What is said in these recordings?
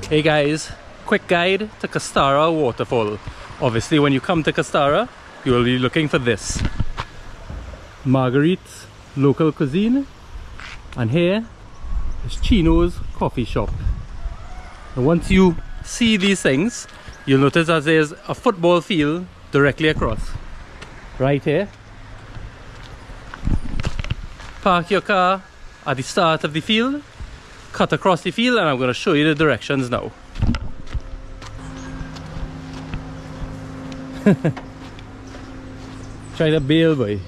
Hey guys, quick guide to Castara Waterfall. Obviously when you come to Castara, you will be looking for this. Marguerite's local cuisine. And here is Chino's coffee shop. And once you see these things, you'll notice that there's a football field directly across. Right here. Park your car at the start of the field, cut across the field, and I'm going to show you the directions now. Try the bail, boy.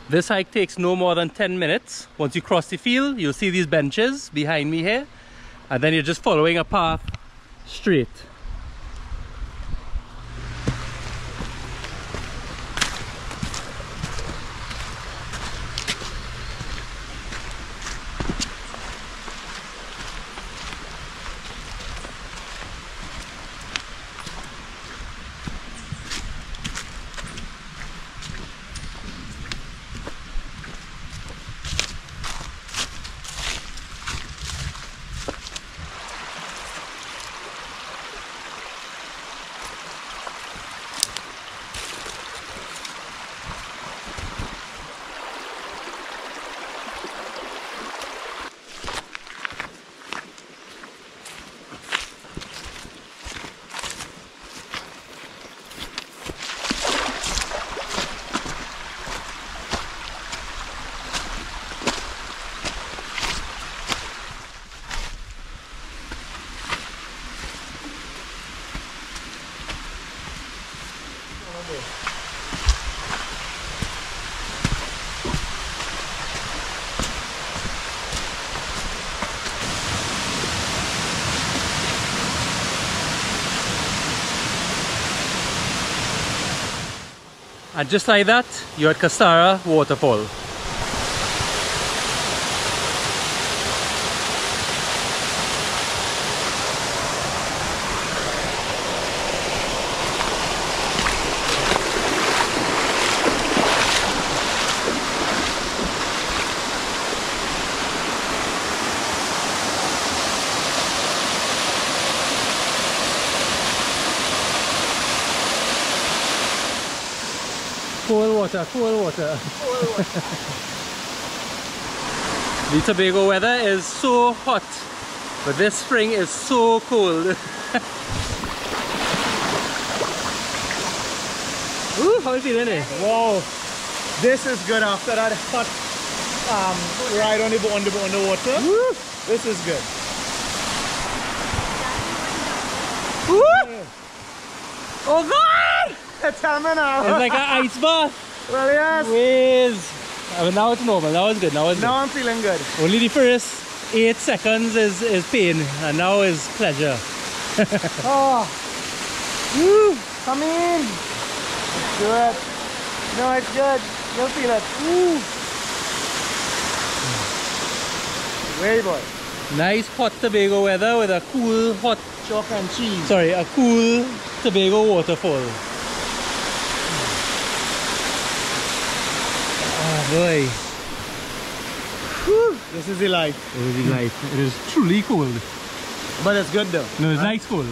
This hike takes no more than 10 minutes. Once you cross the field, you'll see these benches behind me here, and then you're just following a path straight. And just like that, you're at Castara Waterfall. Cold water, cold water. Cold water. The Tobago weather is so hot, but this spring is so cold. Ooh, how are you feeling it? Wow, this is good after that hot ride on the water. Woo. This is good. Woo. Oh God! Tell me now. It's like an ice bath. Well, yes. Whiz. I mean, now it's normal. Now it's good. Now it's Now good. I'm feeling good. Only the first 8 seconds is pain, and now is pleasure. Oh. Woo. Come in. Do it. No, it's good. You'll feel it. Woo. Way boy. Nice hot Tobago weather with a cool hot, Chalk and cheese. sorry, a cool Tobago waterfall. Oh boy. Woo. This is the life. It is the life. It is truly cold. But it's good though. No, it's nice cold.